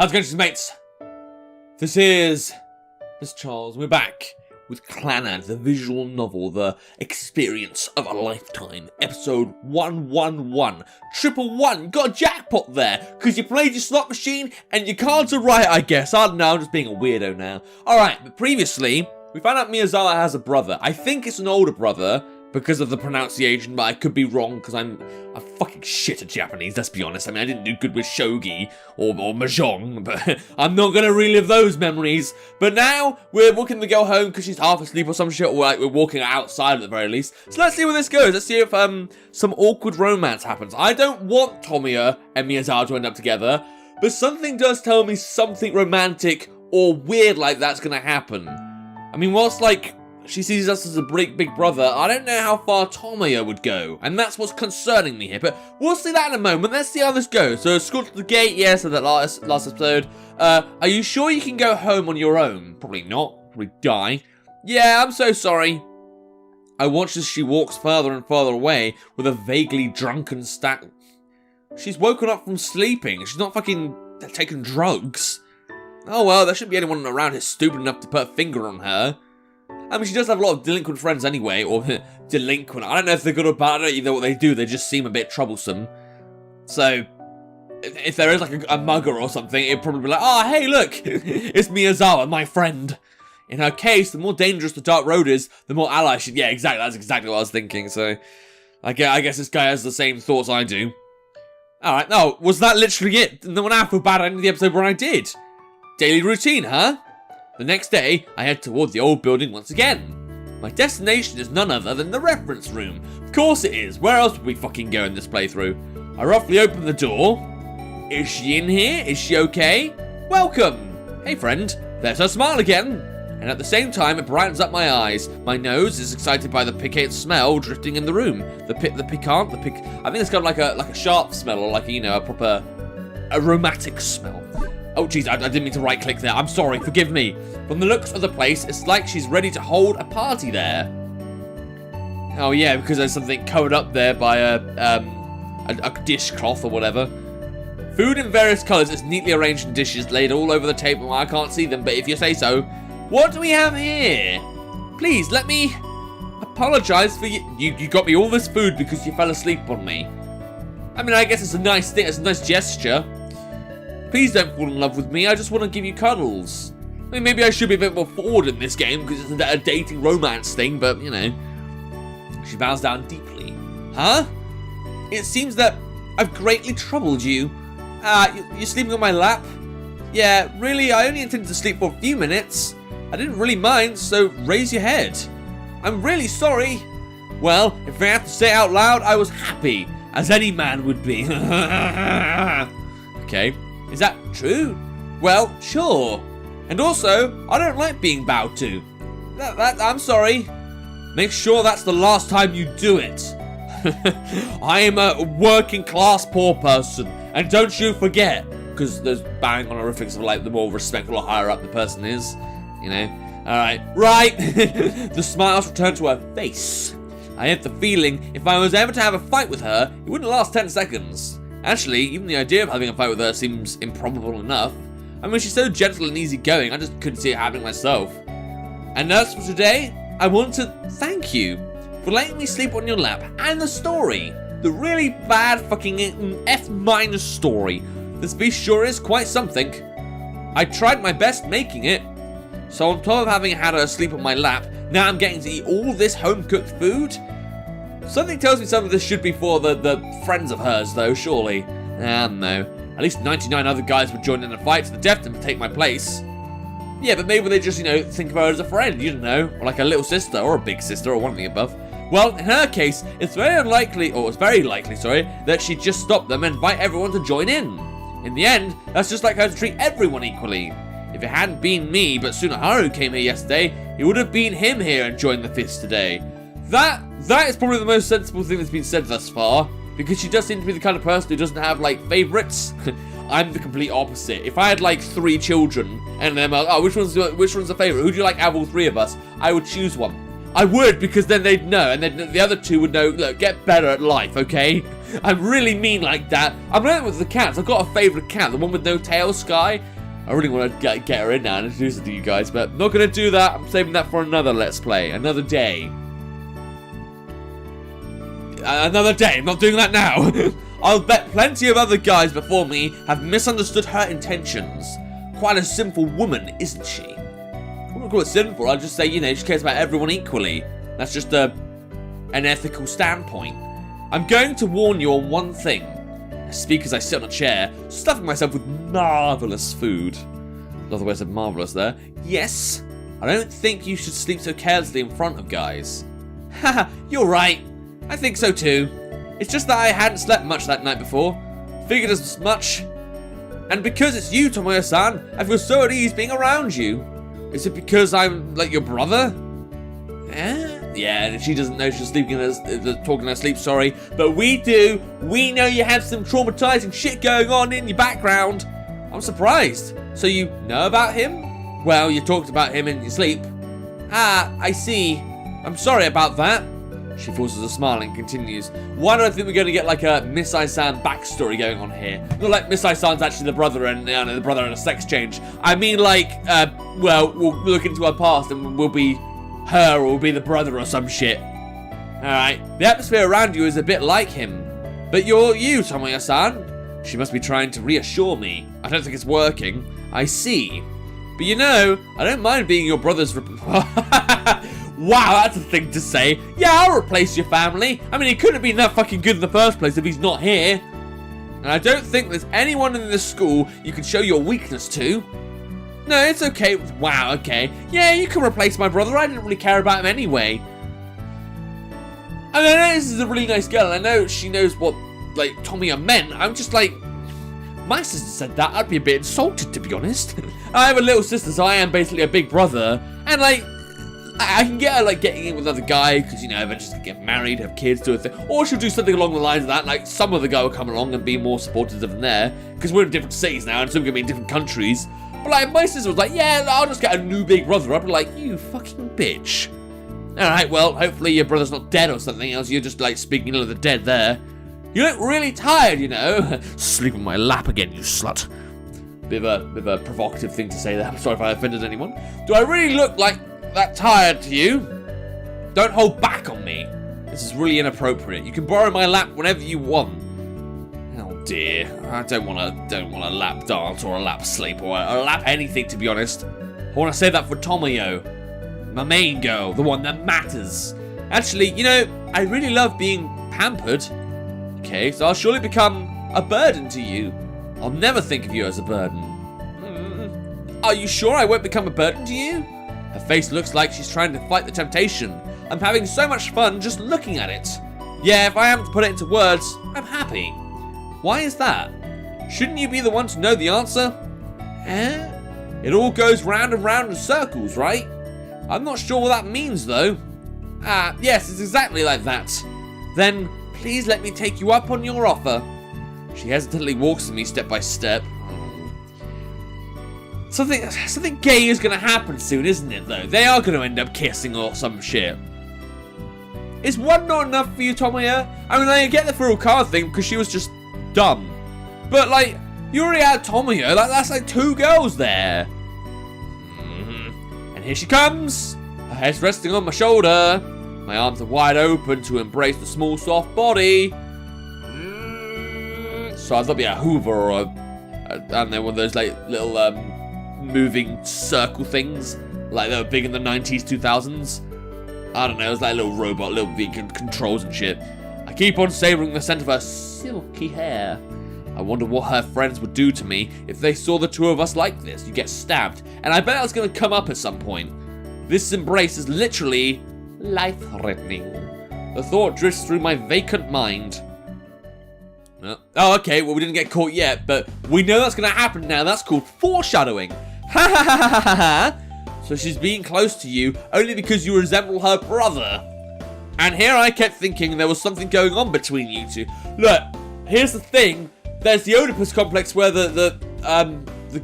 How's it going, mates? This is Mrjacharles. We're back with Clannad, the visual novel, the experience of a lifetime. Episode 111. Triple one. Got a jackpot there, because you played your slot machine and your cards are right, I guess. I don't know, I'm just being a weirdo now. Alright, but previously, we found out Miyazawa has a brother. I think it's an older brother, because of the pronunciation, but I could be wrong, because I'm fucking shit at Japanese, let's be honest. I mean, I didn't do good with shogi, or mahjong, but I'm not going to relive those memories. But now, we're walking the girl home, because she's half asleep or some shit, or like, we're walking outside at the very least. So let's see where this goes. Let's see if some awkward romance happens. I don't want Tomiya and Miyazawa to end up together, but something does tell me something romantic or weird like that's going to happen. I mean, whilst, like, she sees us as a big brother, I don't know how far Tomiya would go, and that's what's concerning me here, but we'll see that in a moment. Let's see how this goes. So, escort to the gate, yes, so that last episode. Are you sure you can go home on your own? Probably not. Probably die. Yeah, I'm so sorry. I watch as she walks further and further away with a vaguely drunken She's woken up from sleeping. She's not fucking taking drugs. Oh well, there shouldn't be anyone around here stupid enough to put a finger on her. I mean, she does have a lot of delinquent friends anyway, or delinquent. I don't know if they're good or bad. I don't either what they do. They just seem a bit troublesome. So, if there is like a mugger or something, it'd probably be like, oh, hey, look, it's Miyazawa, my friend. In her case, the more dangerous the dark road is, the more allies she... Yeah, exactly. That's exactly what I was thinking. So, I guess this guy has the same thoughts I do. Alright, no, was that literally it? No one feel bad at the end of the episode where I did. Daily routine, huh? The next day, I head toward the old building once again. My destination is none other than the reference room. Of course it is. Where else would we fucking go in this playthrough? I roughly open the door. Is she in here? Is she okay? Welcome. Hey friend. There's her smile again. And at the same time, it brightens up my eyes. My nose is excited by the piquant smell drifting in the room. I think it's kind of like a sharp smell, or like, you know, a aromatic smell. Oh, jeez, I didn't mean to right-click there. I'm sorry, forgive me. From the looks of the place, it's like she's ready to hold a party there. Oh, yeah, because there's something covered up there by a dishcloth or whatever. Food in various colours is neatly arranged in dishes laid all over the table. I can't see them, but if you say so. What do we have here? Please, let me apologise for you. You got me all this food because you fell asleep on me. I mean, I guess it's a nice thing. It's a nice gesture. Please don't fall in love with me, I just want to give you cuddles. I mean, maybe I should be a bit more forward in this game, because it's a dating romance thing, but, you know. She bows down deeply. Huh? It seems that I've greatly troubled you. You're sleeping on my lap? Yeah, really, I only intended to sleep for a few minutes. I didn't really mind, so raise your head. I'm really sorry. Well, if I have to say it out loud, I was happy, as any man would be. Okay. Is that true? Well, sure. And also, I don't like being bowed to. I'm sorry. Make sure that's the last time you do it. I am a working class poor person. And don't you forget. Because there's bang honorifics of like the more respectful or higher up the person is. You know. Alright. Right. The smiles return to her face. I had the feeling if I was ever to have a fight with her, it wouldn't last 10 seconds. Actually, even the idea of having a fight with her seems improbable enough. I mean, she's so gentle and easygoing, I just couldn't see it happening myself. And as for today, I want to thank you for letting me sleep on your lap, and the story. The really bad fucking F- story. This beast sure is quite something. I tried my best making it. So on top of having had her sleep on my lap, now I'm getting to eat all this home-cooked food? Something tells me some of this should be for the friends of hers, though, surely. No. At least 99 other guys would join in a fight to the death to take my place. Yeah, but maybe they just, you know, think of her as a friend, you don't know. Or like a little sister, or a big sister, or one of the above. Well, in her case, it's very likely, that she'd just stop them and invite everyone to join in. In the end, that's just like her to treat everyone equally. If it hadn't been me, but Tsunoharu came here yesterday, it would have been him here and joined the fist today. That is probably the most sensible thing that's been said thus far, because she does seem to be the kind of person who doesn't have, like, favourites. I'm the complete opposite. If I had, like, 3 children, and they're like, oh, which one's a favourite? Who do you like out of all 3 of us? I would choose one. I would, because then they'd know, and then the other two would know, look, get better at life, okay? I'm really mean like that. I'm learning with the cats. I've got a favourite cat, the one with no tail, Sky. I really want to get her in now and introduce her to you guys, but not going to do that. I'm saving that for another Let's Play, another day. Another day, I'm not doing that now. I'll bet plenty of other guys before me have misunderstood her intentions. Quite a sinful woman, isn't she? I wouldn't call it sinful, I'd just say, you know, she cares about everyone equally. That's just an ethical standpoint. I'm going to warn you on one thing. I speak as I sit on a chair, stuffing myself with marvellous food. Love the way I said marvellous there. Yes, I don't think you should sleep so carelessly in front of guys. Haha, you're right. I think so too. It's just that I hadn't slept much that night before. Figured as much. And because it's you, Tomoyo-san, I feel so at ease being around you. Is it because I'm like your brother? Yeah, and she doesn't know she's sleeping talking in her sleep, sorry. But we do. We know you have some traumatizing shit going on in your background. I'm surprised. So you know about him? Well, you talked about him in your sleep. Ah, I see. I'm sorry about that. She forces a smile and continues. Why do I think we're going to get like a Miss Ai-san backstory going on here? Not like Miss Ai-san's actually the brother and the brother and a sex change. I mean like, well, we'll look into her past and we'll be her or we'll be the brother or some shit. Alright, the atmosphere around you is a bit like him. But you're you, Tomoyo-san. She must be trying to reassure me. I don't think it's working. I see. But you know, I don't mind being your brother's Wow, that's a thing to say. Yeah, I'll replace your family. I mean, he couldn't have been that fucking good in the first place if he's not here. And I don't think there's anyone in this school you can show your weakness to. No, it's okay. Wow, okay. Yeah, you can replace my brother. I didn't really care about him anyway. I mean, I know this is a really nice girl. And I know she knows what, like, Tomoyo meant. I'm just like, my sister said that. I'd be a bit insulted, to be honest. I have a little sister, so I am basically a big brother. And, like, I can get her, like, getting in with another guy, because, you know, eventually she'll get married, have kids, do a thing. Or she'll do something along the lines of that, like, some other guy will come along and be more supportive than there, because we're in different cities now, and some are going to be in different countries. But, like, my sister was like, yeah, I'll just get a new big brother. I'd be like, you fucking bitch. Alright, well, hopefully your brother's not dead or something, else you're just, like, speaking of the dead there. You look really tired, you know. Sleep on my lap again, you slut. Bit of a provocative thing to say there. I'm sorry if I offended anyone. Do I really look like that tired to you? Don't hold back on me. This is really inappropriate. You can borrow my lap whenever you want. Oh dear, I don't want a lap dance or a lap sleep or a lap anything, to be honest. I want to say that for Tomoyo, my main girl, the one that matters. Actually, you know, I really love being pampered. Okay, so I'll surely become a burden to you. I'll never think of you as a burden. Are you sure I won't become a burden to you? Her face looks like she's trying to fight the temptation. I'm having so much fun just looking at it. Yeah, if I am to put it into words, I'm happy. Why is that? Shouldn't you be the one to know the answer? It all goes round and round in circles, right? I'm not sure what that means, though. Ah, yes, it's exactly like that. Then, please let me take you up on your offer. She hesitantly walks with me step by step. Something gay is going to happen soon, isn't it, though? They are going to end up kissing or some shit. Is one not enough for you, Tomoyo? I mean, I get the Furukawa thing because she was just dumb. But, like, you already had Tomoyo. Like, that's like 2 girls there. And here she comes. Her head's resting on my shoulder. My arms are wide open to embrace the small, soft body. So I thought it'd be a Hoover or I don't know, one of those, like, little, moving circle things. Like, they were big in the 90s, 2000s. I don't know, it was like a little robot, little vegan controls and shit. I keep on savoring the scent of her silky hair. I wonder what her friends would do to me if they saw the 2 of us like this. You get stabbed. And I bet that's going to come up at some point. This embrace is literally life-threatening. The thought drifts through my vacant mind. Oh, okay, well, we didn't get caught yet, but we know that's going to happen now. That's called foreshadowing. Ha ha ha ha ha ha. So she's being close to you only because you resemble her brother. And here I kept thinking there was something going on between you two. Look, here's the thing. There's the Oedipus complex where the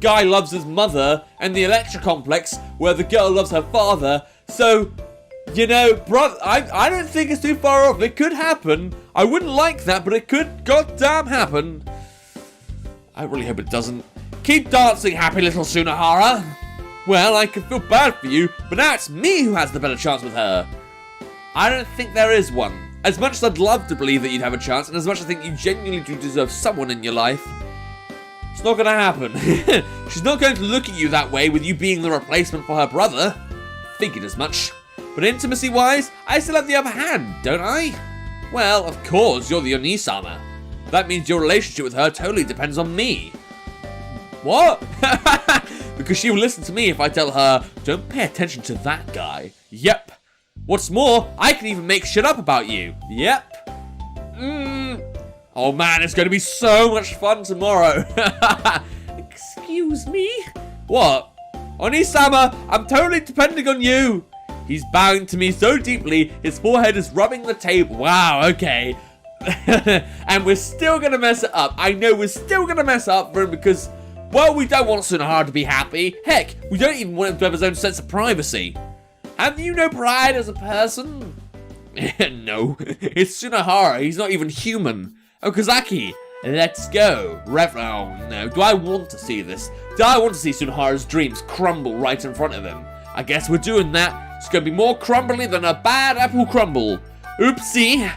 guy loves his mother, and the Electra complex where the girl loves her father. So You know, brother, I don't think it's too far off. It could happen. I wouldn't like that, but it could goddamn happen. I really hope it doesn't. Keep dancing, happy little Sunahara. Well, I can feel bad for you, but now it's me who has the better chance with her. I don't think there is one. As much as I'd love to believe that you'd have a chance, and as much as I think you genuinely do deserve someone in your life, it's not going to happen. She's not going to look at you that way with you being the replacement for her brother. Figured as much. But intimacy-wise, I still have the upper hand, don't I? Well, of course, you're the Onisama. That means your relationship with her totally depends on me. What? Because she will listen to me if I tell her, don't pay attention to that guy. Yep. What's more, I can even make shit up about you. Yep. Oh man, it's going to be so much fun tomorrow. Excuse me? What? Onisama, I'm totally depending on you. He's bowing to me so deeply, his forehead is rubbing the table. Wow, okay. And we're still going to mess it up. I know we're still going to mess up for him because, well, we don't want Sunahara to be happy. Heck, we don't even want him to have his own sense of privacy. Have you no pride as a person? No, it's Sunahara. He's not even human. Okazaki, let's go. Oh no, do I want to see this? Do I want to see Sunahara's dreams crumble right in front of him? I guess we're doing that. It's going to be more crumbly than a bad apple crumble. Oopsie.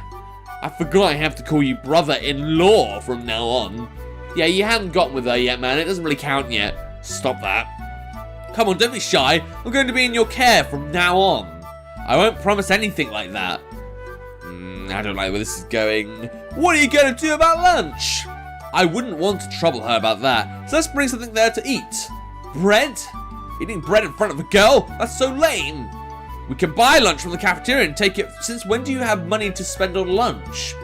I forgot I have to call you brother-in-law from now on. Yeah, you haven't gotten with her yet, man. It doesn't really count yet. Stop that. Come on, don't be shy. I'm going to be in your care from now on. I won't promise anything like that. I don't like where this is going. What are you going to do about lunch? I wouldn't want to trouble her about that, so let's bring something there to eat. Bread? Eating bread in front of a girl? That's so lame. We can buy lunch from the cafeteria and take it. Since when do you have money to spend on lunch?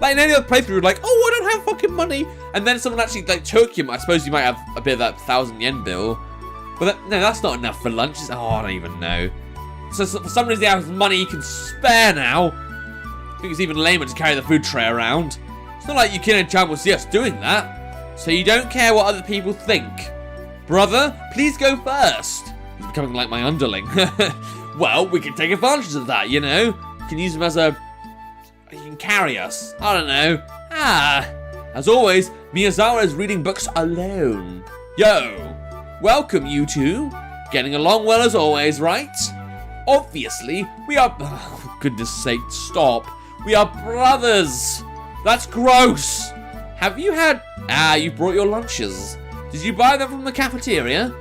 Like in any other playthrough, you're like, oh, I don't have fucking money. And then someone actually like took you. I suppose you might have a bit of that 1,000 yen bill. But no, that's not enough for lunch. Oh, I don't even know. So for some reason, he has money he can spare now. I think it's even lamer to carry the food tray around. It's not like Yukino-chan will see us doing that. So you don't care what other people think. Brother, please go first. He's becoming like my underling. Well, we can take advantage of that, you know. You can use him as a... He can carry us. I don't know. As always, Miyazawa is reading books alone. Yo, welcome you two. Getting along well as always, right? Obviously, we are... Oh, goodness sake, stop. We are brothers. That's gross. Have you had... you brought your lunches. Did you buy them from the cafeteria?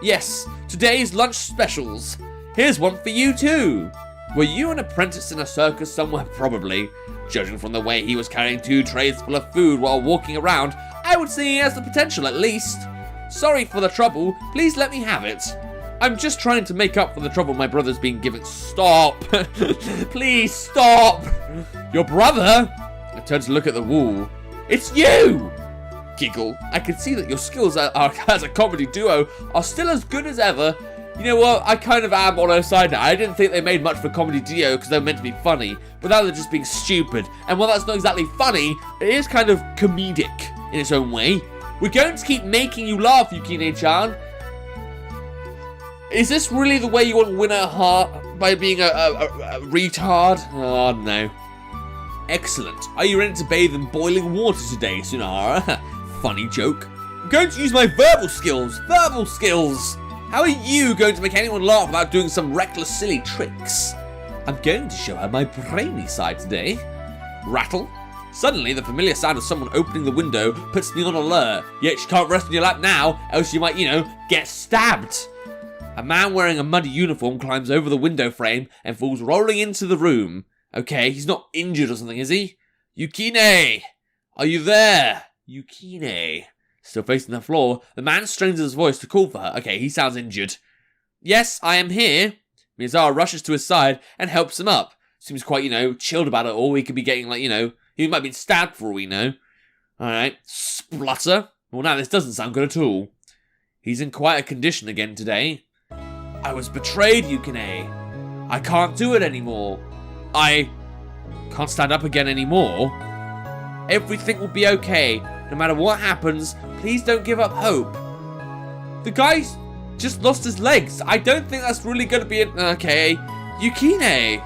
Yes, today's lunch specials. Here's one for you too. Were you an apprentice in a circus somewhere? Probably. Judging from the way he was carrying 2 trays full of food while walking around, I would say he has the potential at least. Sorry for the trouble. Please let me have it. I'm just trying to make up for the trouble my brother's been given. Stop. Please stop. Your brother? I turned to look at the wall. It's you! Giggle. I can see that your skills as a comedy duo are still as good as ever. You know what, I kind of am on her side now. I didn't think they made much for a comedy duo because they were meant to be funny, but now they're just being stupid. And while that's not exactly funny, it is kind of comedic in its own way. We're going to keep making you laugh, Yukine-chan. Is this really the way you want to win her heart? By being a retard? Oh, no. Excellent. Are you ready to bathe in boiling water today, Sunahara? Funny joke. I'm going to use my verbal skills. Verbal skills! How are you going to make anyone laugh about doing some reckless, silly tricks? I'm going to show her my brainy side today. Rattle. Suddenly, the familiar sound of someone opening the window puts me on alert. Yet she can't rest on your lap now, else you might, get stabbed. A man wearing a muddy uniform climbs over the window frame and falls rolling into the room. Okay, he's not injured or something, is he? Yukine! Are you there? Yukine. Still facing the floor, the man strains his voice to call for her. Okay, he sounds injured. Yes, I am here. Miyazawa rushes to his side and helps him up. Seems quite, chilled about it all. He could be getting, he might have been stabbed for all we know. Alright, splutter. Well, now this doesn't sound good at all. He's in quite a condition again today. I was betrayed, Yukine. I can't do it anymore. I can't stand up again anymore. Everything will be okay. No matter what happens, please don't give up hope. The guy just lost his legs. I don't think that's really going to be okay. Yukine!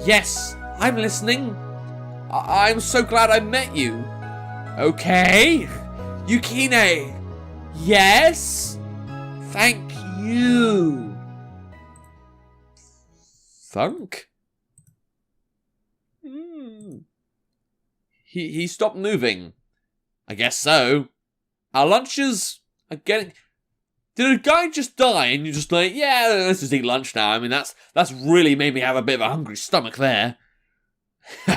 Yes, I'm listening. I'm so glad I met you. Okay. Yukine! Yes? Thank you. Thunk? He stopped moving. I guess so. Our lunches are getting... Did a guy just die and you're just like, yeah, let's just eat lunch now? I mean, that's really made me have a bit of a hungry stomach there.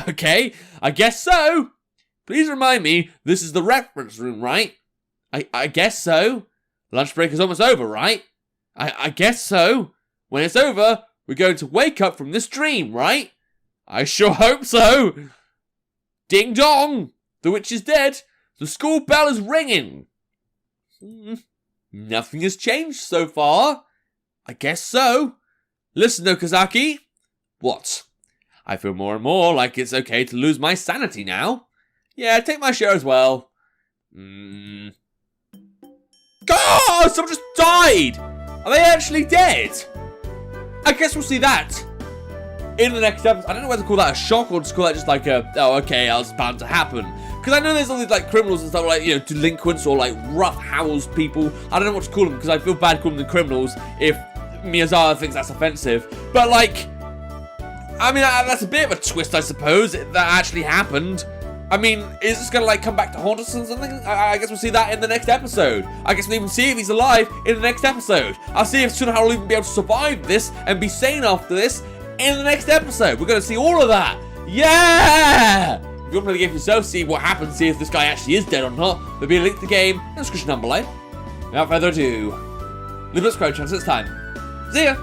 Okay, I guess so. Please remind me, this is the reference room, right? I guess so. Lunch break is almost over, right? I guess so. When it's over, we're going to wake up from this dream, right? I sure hope so. Ding dong! The witch is dead. The school bell is ringing. Nothing has changed so far. I guess so. Listen, Okazaki. What? I feel more and more like it's okay to lose my sanity now. Yeah, take my share as well. God! Someone just died! Are they actually dead? I guess we'll see that in the next episode. I don't know whether to call that a shock or just call that just like a, oh, okay, that's bound to happen. Because I know there's all these like criminals and stuff like, you know, delinquents or like rough-housed people. I don't know what to call them because I feel bad calling them criminals if Miyazawa thinks that's offensive. But like, I mean, that's a bit of a twist, I suppose, that actually happened. I mean, is this going to like come back to haunt us or something? I guess we'll see that in the next episode. I guess we'll even see if he's alive in the next episode. I'll see if Tsunahara will even be able to survive this and be sane after this in the next episode. We're going to see all of that. Yeah! If you want to play the game for yourself, see what happens, see if this guy actually is dead or not, there'll be a link to the game in the description down below. Without further ado, leave a subscribe channel this time. See ya!